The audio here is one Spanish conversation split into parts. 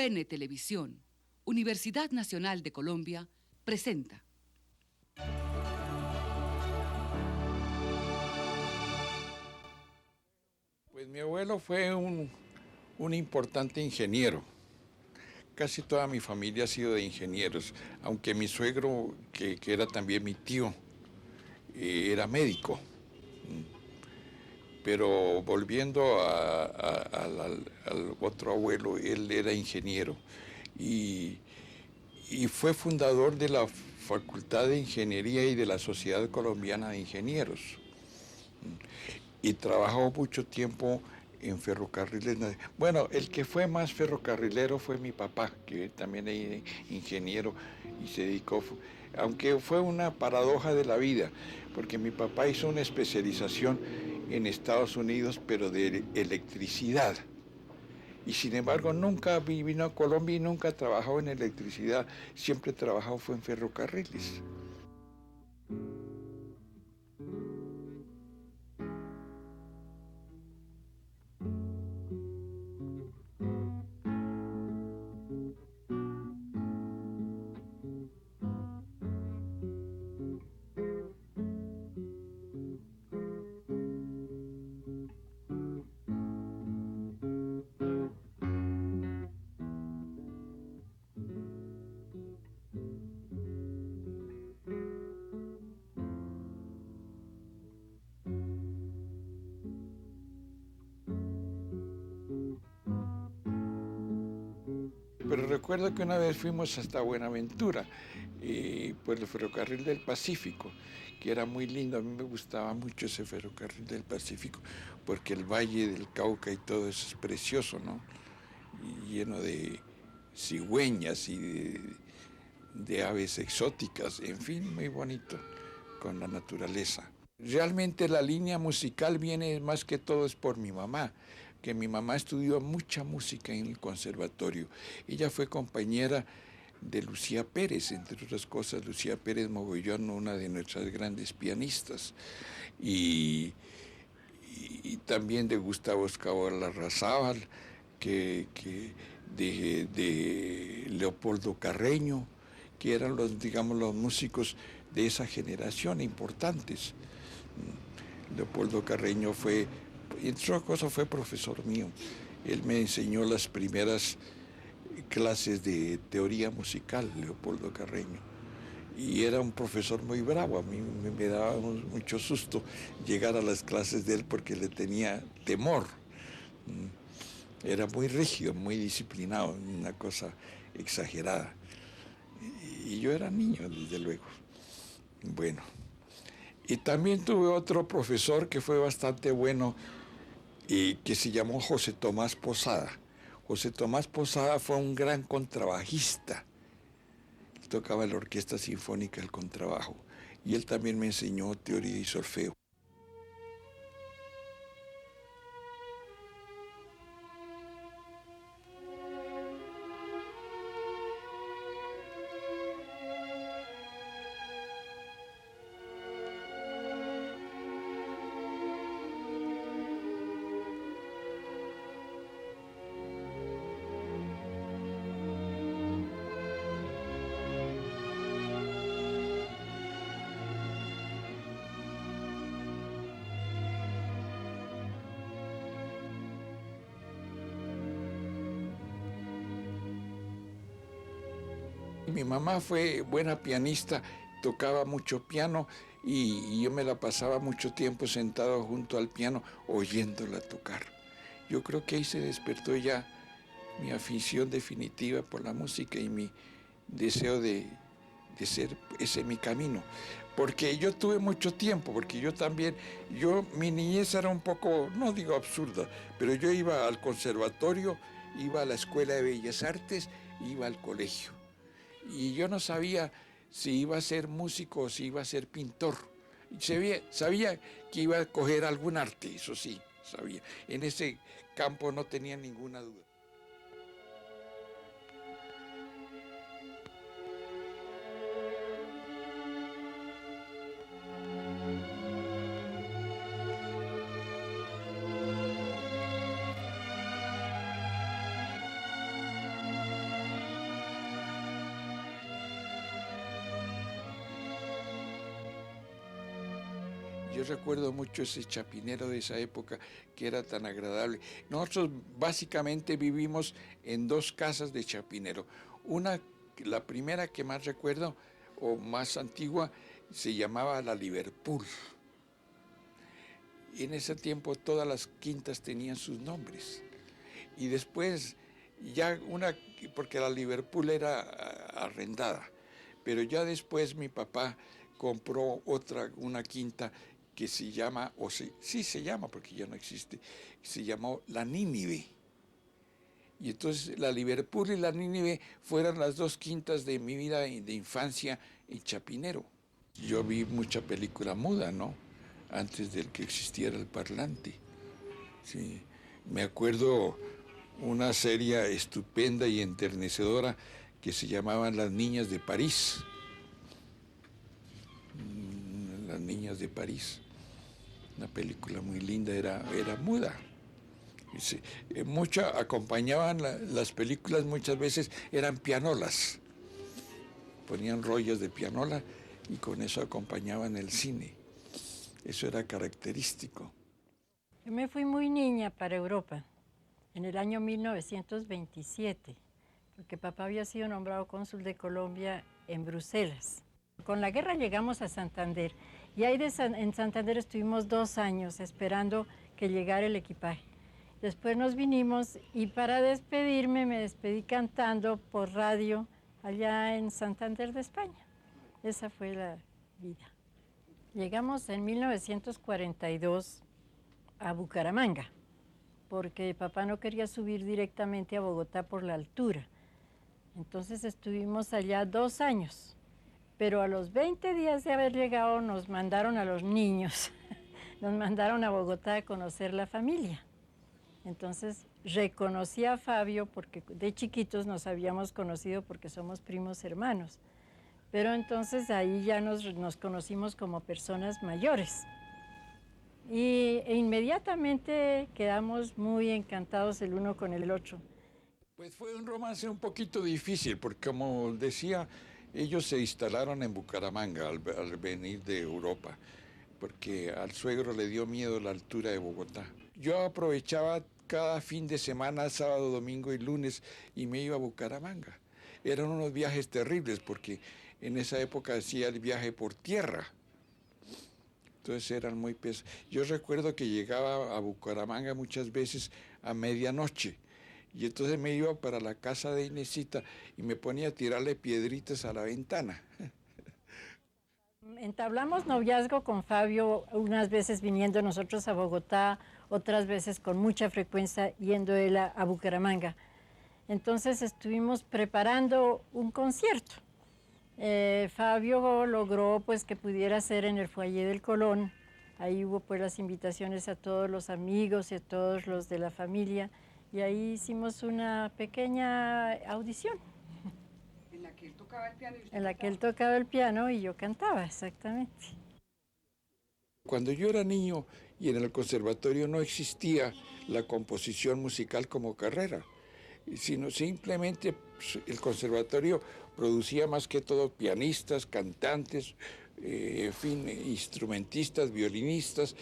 RCN Televisión, Universidad Nacional de Colombia, presenta. Pues mi abuelo fue un importante ingeniero. Casi toda mi familia ha sido de ingenieros, aunque mi suegro, que era también mi tío, era médico. Pero volviendo al otro abuelo, él era ingeniero y, y fue fundador de la Facultad de Ingeniería y de la Sociedad Colombiana de Ingenieros. Y trabajó mucho tiempo en ferrocarriles. Bueno, el que fue más ferrocarrilero fue mi papá, que también es ingeniero y se dedicó, aunque fue una paradoja de la vida, porque mi papá hizo una especialización en Estados Unidos, pero de electricidad. Y sin embargo nunca vino a Colombia y nunca trabajó en electricidad, siempre trabajó fue en ferrocarriles. Pero recuerdo que una vez fuimos hasta Buenaventura, por el ferrocarril del Pacífico, que era muy lindo. A mí me gustaba mucho ese ferrocarril del Pacífico, porque el Valle del Cauca y todo eso es precioso, ¿no? Y lleno de cigüeñas y de aves exóticas, en fin, muy bonito, con la naturaleza. Realmente la línea musical viene más que todo es por mi mamá, que mi mamá estudió mucha música en el conservatorio. Ella fue compañera de Lucía Pérez, entre otras cosas, Lucía Pérez Mogollón, una de nuestras grandes pianistas, y también de Gustavo Escobar Larrazábal, de Leopoldo Carreño, que eran los, digamos, los músicos de esa generación importantes. Leopoldo Carreño fue, entre otras cosas, fue profesor mío. Él me enseñó las primeras clases de teoría musical, Leopoldo Carreño. Y era un profesor muy bravo, a mí me daba mucho susto llegar a las clases de él porque le tenía temor. Era muy rígido, muy disciplinado, una cosa exagerada. Y yo era niño, desde luego. Bueno, y también tuve otro profesor que fue bastante bueno y que se llamó José Tomás Posada. José Tomás Posada fue un gran contrabajista. Él tocaba en la Orquesta Sinfónica el contrabajo y él también me enseñó teoría y solfeo. Mi mamá fue buena pianista, tocaba mucho piano y yo me la pasaba mucho tiempo sentado junto al piano oyéndola tocar. Yo creo que ahí se despertó ya mi afición definitiva por la música y mi deseo de ser ese mi camino. Porque yo tuve mucho tiempo, porque yo también, mi niñez era un poco, no digo absurda, pero yo iba al conservatorio, iba a la Escuela de Bellas Artes, iba al colegio. Y yo no sabía si iba a ser músico o si iba a ser pintor. Sabía que iba a coger algún arte, eso sí, sabía. En ese campo no tenía ninguna duda. yo recuerdo mucho ese chapinero de esa época que era tan agradable. Nosotros básicamente vivimos en dos casas de chapinero. Una, la primera que más recuerdo, o más antigua, se llamaba la Liverpool. Y en ese tiempo todas las quintas tenían sus nombres. Y después, ya una, porque la Liverpool era arrendada, pero ya después mi papá compró otra, una quinta que se llama, sí se llama porque ya no existe, se llamó La Nínive. Y entonces la Liverpool y la Nínive fueron las dos quintas de mi vida de infancia en Chapinero. Yo vi mucha película muda, ¿no? Antes del que existiera el parlante. Sí. Me acuerdo una serie estupenda y enternecedora que se llamaban Las Niñas de París. Las Niñas de París. Una película muy linda, era muda. Sí, acompañaban las películas, muchas veces eran pianolas. Ponían rollos de pianola y con eso acompañaban el cine. Eso era característico. Yo me fui muy niña para Europa, en el año 1927, porque papá había sido nombrado cónsul de Colombia en Bruselas. Con la guerra llegamos a Santander y ahí en Santander estuvimos 2 años esperando que llegara el equipaje. Después nos vinimos y para despedirme me despedí cantando por radio allá en Santander de España. Esa fue la vida. Llegamos en 1942 a Bucaramanga, porque papá no quería subir directamente a Bogotá por la altura. Entonces estuvimos allá 2 años, pero a los 20 días de haber llegado nos mandaron a los niños, nos mandaron a Bogotá a conocer la familia. Entonces reconocí a Fabio porque de chiquitos nos habíamos conocido porque somos primos hermanos, pero entonces ahí ya nos conocimos como personas mayores. E inmediatamente quedamos muy encantados el uno con el otro. Pues fue un romance un poquito difícil, porque como decía, ellos se instalaron en Bucaramanga al venir de Europa, porque al suegro le dio miedo la altura de Bogotá. Yo aprovechaba cada fin de semana, sábado, domingo y lunes, y me iba a Bucaramanga. Eran unos viajes terribles, porque en esa época hacía el viaje por tierra. Entonces eran muy pesados. Yo recuerdo que llegaba a Bucaramanga muchas veces a medianoche. Y entonces me iba para la casa de Inesita y me ponía a tirarle piedritas a la ventana. Entablamos noviazgo con Fabio unas veces viniendo nosotros a Bogotá, otras veces con mucha frecuencia yendo él a Bucaramanga. Entonces estuvimos preparando un concierto. Fabio logró pues que pudiera ser en el foyer del Colón. Ahí hubo pues las invitaciones a todos los amigos y a todos los de la familia y ahí hicimos una pequeña audición. En la que él tocaba el piano y usted En la que él cantaba. tocaba el piano y yo cantaba, exactamente. Cuando yo era niño y en el conservatorio no existía la composición musical como carrera, sino simplemente el conservatorio producía más que todo pianistas, cantantes, en fin, instrumentistas, violinistas,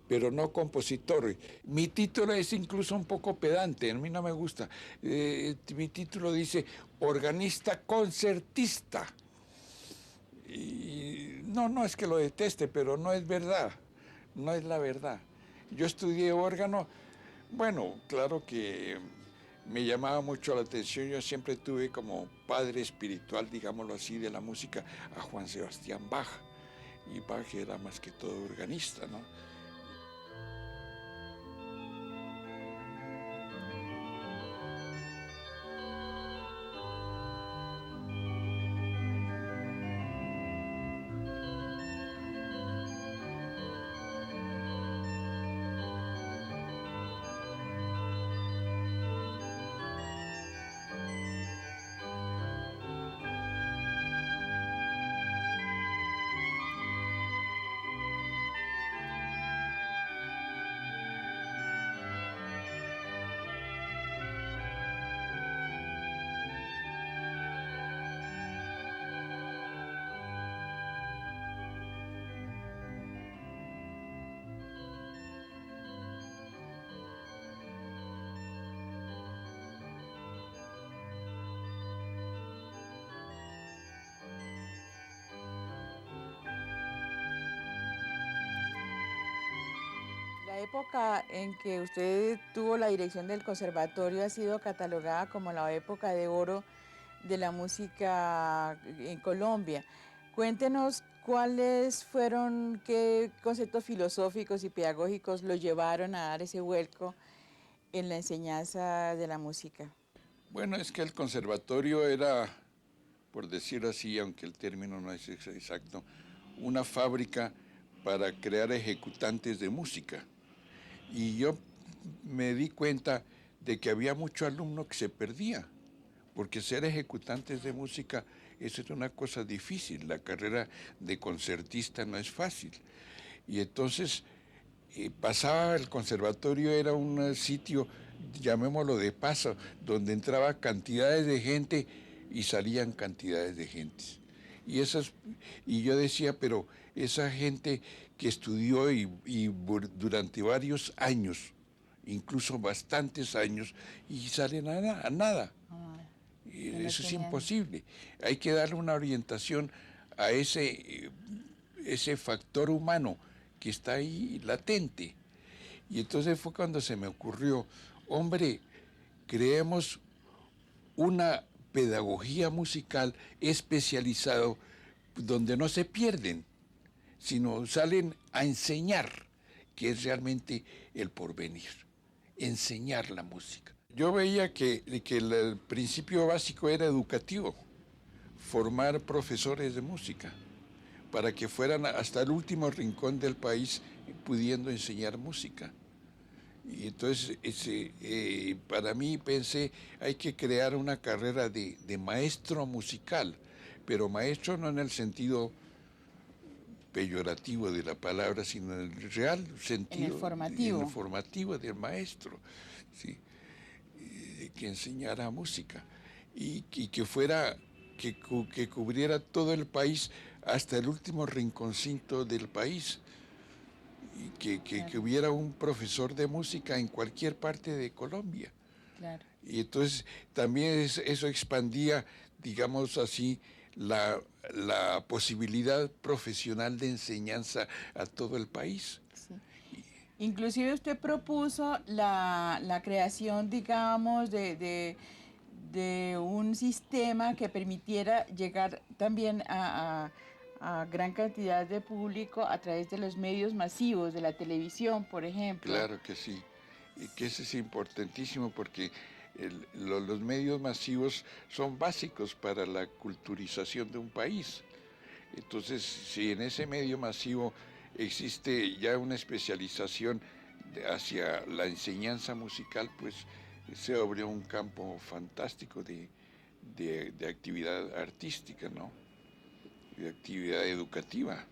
pero no compositores. Mi título es incluso un poco pedante, a mí no me gusta. Mi título dice organista concertista. Y no es que lo deteste, pero no es verdad, no es la verdad. Yo estudié órgano, bueno, claro que me llamaba mucho la atención, yo siempre tuve como padre espiritual, digámoslo así, de la música a Juan Sebastián Bach, y Bach era más que todo organista, ¿no? época en que usted tuvo la dirección del conservatorio ha sido catalogada como la época de oro de la música en Colombia. Cuéntenos cuáles fueron, qué conceptos filosóficos y pedagógicos lo llevaron a dar ese vuelco en la enseñanza de la música. Bueno, es que el conservatorio era, por decirlo así, aunque el término no es exacto, una fábrica para crear ejecutantes de música. Y yo me di cuenta de que había mucho alumno que se perdía, porque ser ejecutantes de música, eso es una cosa difícil, la carrera de concertista no es fácil. Y entonces pasaba el conservatorio, era un sitio, llamémoslo de paso, donde entraba cantidades de gente y salían cantidades de gentes. Y yo decía, pero esa gente que estudió durante varios años, incluso bastantes años, y salen a nada. Eso es imposible. Hay que darle una orientación a ese factor humano que está ahí latente. Y entonces fue cuando se me ocurrió, hombre, creemos una pedagogía musical especializada donde no se pierden, sino salen a enseñar, que es realmente el porvenir, enseñar la música. Yo veía que el principio básico era educativo, formar profesores de música, para que fueran hasta el último rincón del país pudiendo enseñar música. Y entonces, para mí pensé, hay que crear una carrera de maestro musical, pero maestro no en el sentido peyorativo de la palabra, sino en el real sentido, En el formativo. en el formativo del maestro, ¿sí? Que enseñara música y que fuera, que cubriera todo el país hasta el último rinconcito del país. Y que hubiera un profesor de música en cualquier parte de Colombia. Claro. Y entonces también eso expandía, digamos así, la posibilidad profesional de enseñanza a todo el país. Sí. Inclusive usted propuso la creación, digamos, de un sistema que permitiera llegar también a gran cantidad de público a través de los medios masivos, de la televisión, por ejemplo. Claro que sí, y que eso es importantísimo porque los medios masivos son básicos para la culturización de un país. Entonces, si en ese medio masivo existe ya una especialización hacia la enseñanza musical, pues se abre un campo fantástico de actividad artística, ¿no? De actividad educativa.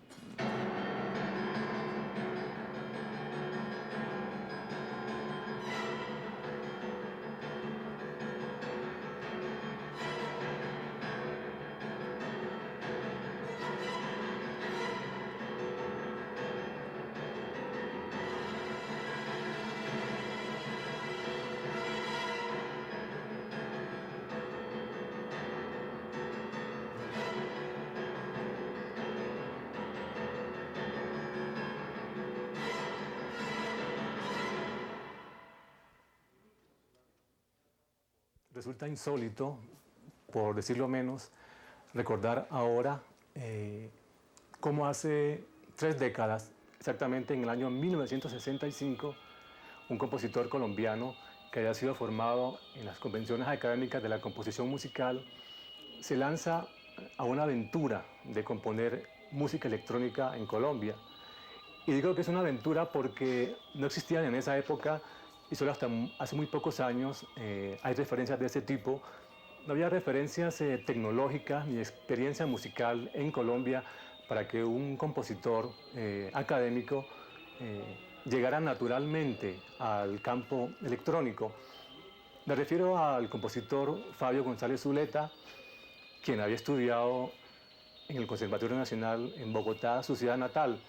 Resulta insólito, por decirlo menos, recordar ahora cómo hace 3 décadas, exactamente en el año 1965, un compositor colombiano que había sido formado en las convenciones académicas de la composición musical, se lanza a una aventura de componer música electrónica en Colombia. Y digo que es una aventura porque no existían en esa época, y solo hasta hace muy pocos años hay referencias de ese tipo. No había referencias tecnológicas ni experiencia musical en Colombia para que un compositor académico llegara naturalmente al campo electrónico. Me refiero al compositor Fabio González Zuleta, quien había estudiado en el Conservatorio Nacional en Bogotá, su ciudad natal.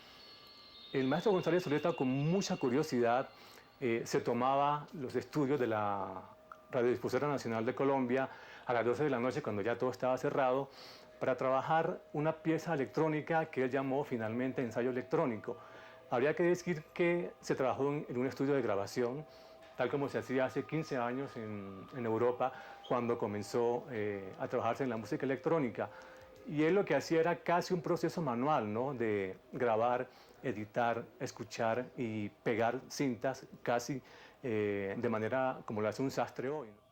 El maestro González Zuleta, con mucha curiosidad, se tomaba los estudios de la Radiodifusora Nacional de Colombia a las 12 de la noche, cuando ya todo estaba cerrado, para trabajar una pieza electrónica que él llamó finalmente ensayo electrónico. Habría que decir que se trabajó en un estudio de grabación, tal como se hacía hace 15 años en Europa, cuando comenzó a trabajarse en la música electrónica. Y él lo que hacía era casi un proceso manual, ¿no? De grabar, editar, escuchar y pegar cintas casi de manera como lo hace un sastre hoy, ¿no?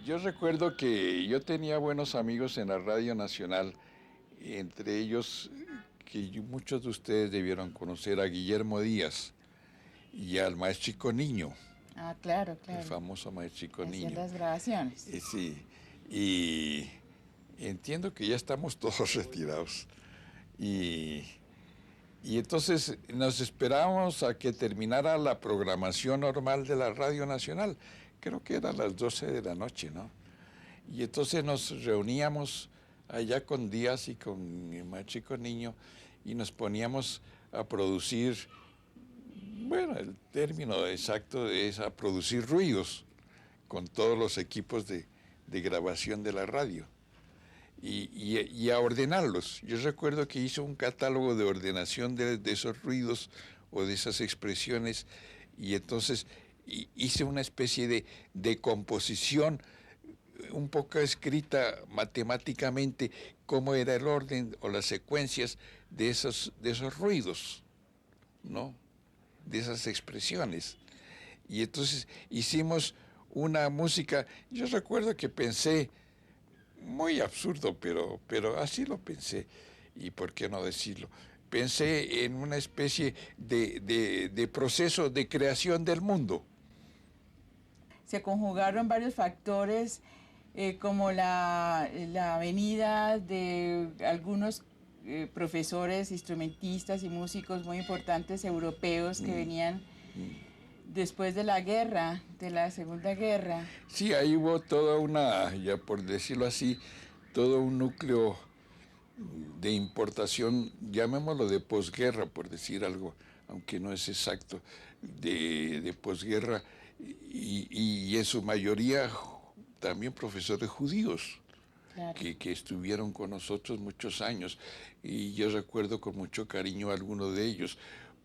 Yo recuerdo que yo tenía buenos amigos en la Radio Nacional, entre ellos muchos de ustedes debieron conocer a Guillermo Díaz y al Maestrico Niño, Ah, claro, el claro. famoso Maestrico Hacían Niño. las grabaciones. Sí, y entiendo que ya estamos todos retirados. Y, y entonces nos esperábamos a que terminara la programación normal de la Radio Nacional. Creo que eran las 12 de la noche, ¿no? Y entonces nos reuníamos allá con Díaz y con mi Maestrico Niño y nos poníamos a producir, bueno, el término exacto es a producir ruidos con todos los equipos de grabación de la radio y a ordenarlos. Yo recuerdo que hice un catálogo de ordenación de esos ruidos o de esas expresiones y entonces hice una especie de composición un poco escrita matemáticamente cómo era el orden o las secuencias de esos ruidos, ¿no? De esas expresiones. Y entonces hicimos una música, yo recuerdo que pensé, muy absurdo, pero así lo pensé, y por qué no decirlo, pensé en una especie de proceso de creación del mundo. Se conjugaron varios factores como la venida de algunos profesores, instrumentistas y músicos muy importantes europeos que venían después de la guerra, de la Segunda Guerra. Sí, ahí hubo toda una, ya por decirlo así, todo un núcleo de importación, llamémoslo de posguerra, por decir algo, aunque no es exacto, de posguerra, y en su mayoría también profesores judíos. Claro. Que estuvieron con nosotros muchos años, y yo recuerdo con mucho cariño a algunos de ellos.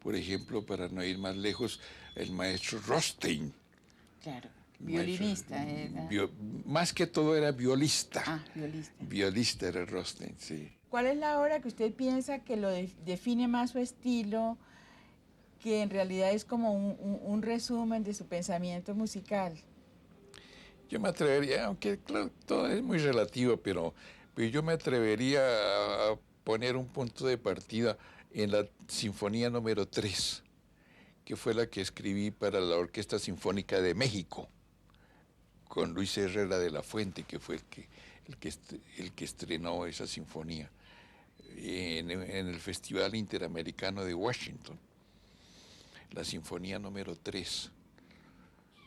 Por ejemplo, para no ir más lejos, el maestro Rothstein. Claro, violinista. Más que todo era violista. Ah, violista. Violista era Rothstein, sí. ¿Cuál es la obra que usted piensa que lo define más su estilo, que en realidad es como un resumen de su pensamiento musical? Yo me atrevería, aunque claro, todo es muy relativo, pero yo me atrevería a poner un punto de partida en la Sinfonía número 3, que fue la que escribí para la Orquesta Sinfónica de México, con Luis Herrera de la Fuente, que fue el que estrenó esa sinfonía en el Festival Interamericano de Washington, la Sinfonía número 3.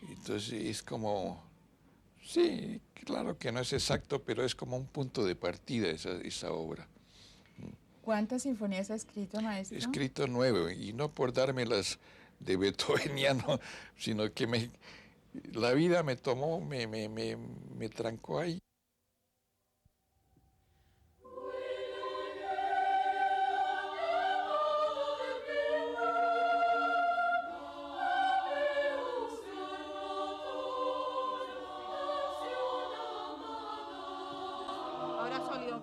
Entonces es como, sí, claro que no es exacto, pero es como un punto de partida esa obra. ¿Cuántas sinfonías ha escrito, maestro? He escrito 9, y no por dármelas de beethoveniano, sino que la vida me tomó, me trancó ahí. Ahora sólido.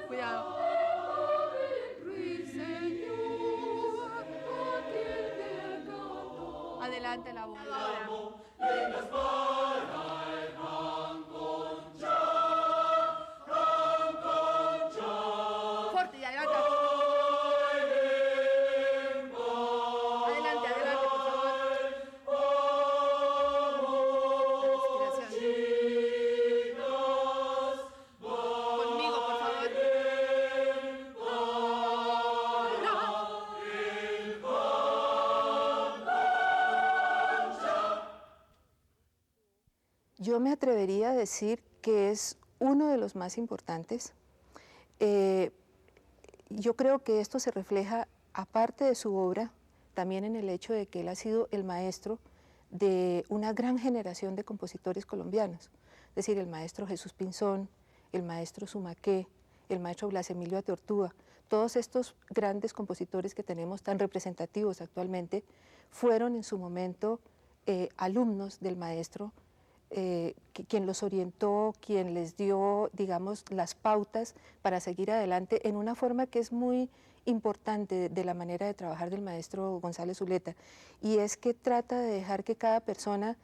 Cuidado. adelante la voz. Fuerte y adelante. Adelante, adelante, por favor. Respiración. Conmigo, por favor. Yo me atrevería a decir que es uno de los más importantes. Yo creo que esto se refleja, aparte de su obra, también en el hecho de que él ha sido el maestro de una gran generación de compositores colombianos, es decir, el maestro Jesús Pinzón, el maestro Sumaqué, el maestro Blas Emilio Ateortúa. Todos estos grandes compositores que tenemos tan representativos actualmente fueron en su momento alumnos del maestro, quien los orientó, quien les dio, digamos, las pautas para seguir adelante en una forma que es muy importante de la manera de trabajar del maestro González Zuleta, y es que trata de dejar que cada persona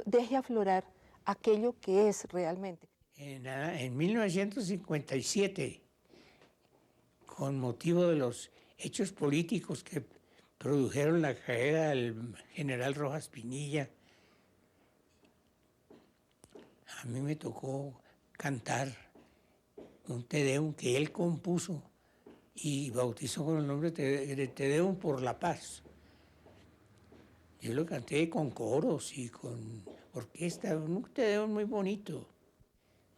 deje aflorar aquello que es realmente. En 1957, con motivo de los hechos políticos que produjeron la caída del general Rojas Pinilla, a mí me tocó cantar un Te Deum que él compuso y bautizó con el nombre de Te Deum por la paz. Yo lo canté con coros y con orquesta, un Te Deum muy bonito.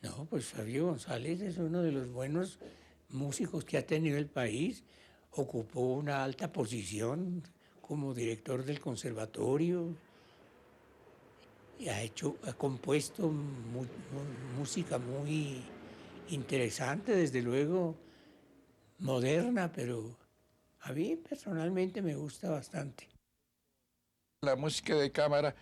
No, pues Fabio González es uno de los buenos músicos que ha tenido el país. Ocupó una alta posición como director del conservatorio. Y ha compuesto música muy interesante, desde luego moderna, pero a mí personalmente me gusta bastante. La música de cámara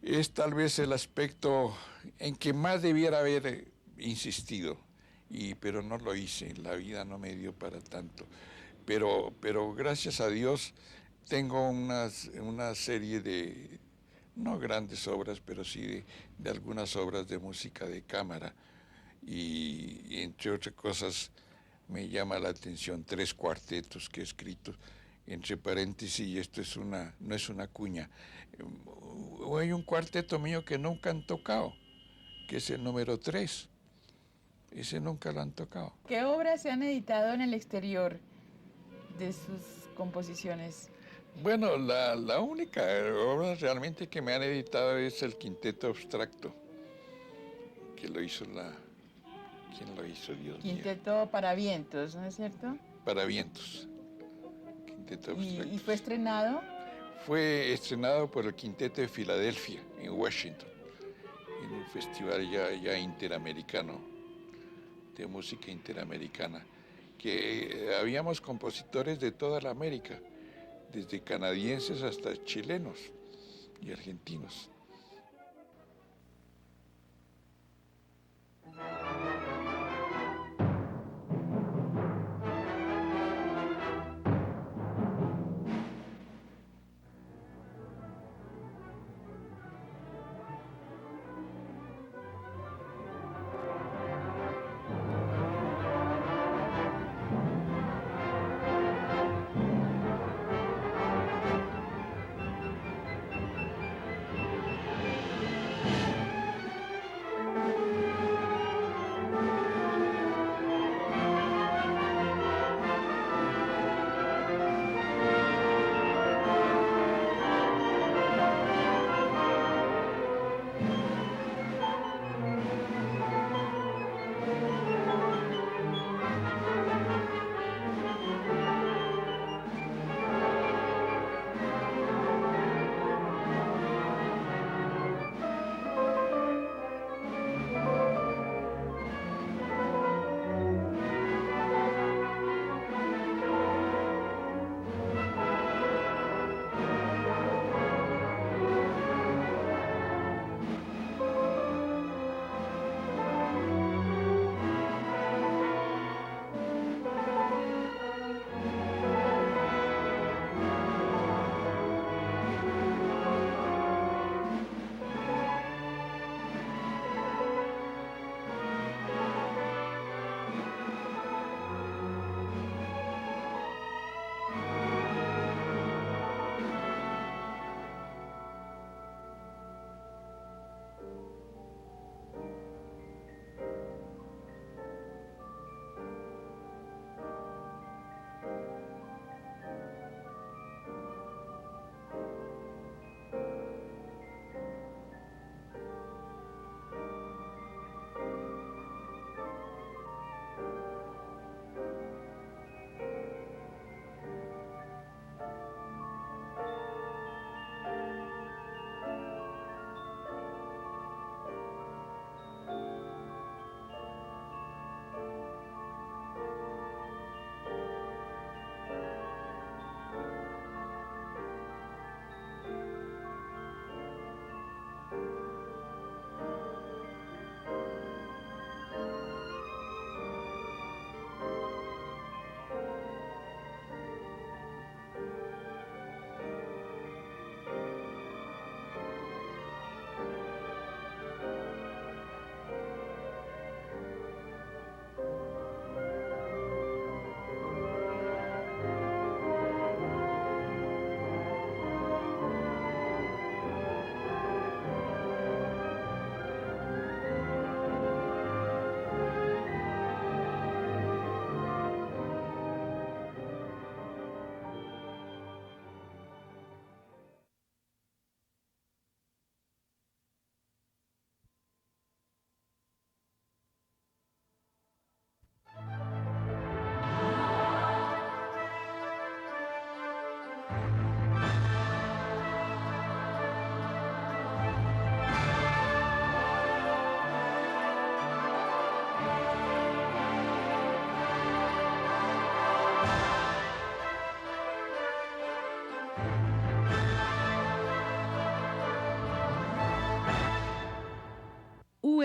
es tal vez el aspecto en que más debiera haber insistido, pero no lo hice, la vida no me dio para tanto. Pero gracias a Dios tengo una serie de, no grandes obras, pero sí de algunas obras de música de cámara. Y entre otras cosas me llama la atención 3 cuartetos que he escrito, entre paréntesis, y esto no es una cuña. Hay un cuarteto mío que nunca han tocado, que es el número 3. Ese nunca lo han tocado. ¿Qué obras se han editado en el exterior de sus composiciones? Bueno, la única obra realmente que me han editado es el Quinteto Abstracto, que lo hizo ¿quién lo hizo? Dios mío. Quinteto para vientos, ¿no es cierto? Para vientos. Quinteto Abstracto. ¿Y fue estrenado? Fue estrenado por el Quinteto de Filadelfia, en Washington, en un festival ya interamericano, de música interamericana, que habíamos compositores de toda la América, desde canadienses hasta chilenos y argentinos.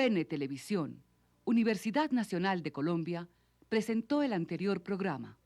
UN Televisión, Universidad Nacional de Colombia, presentó el anterior programa.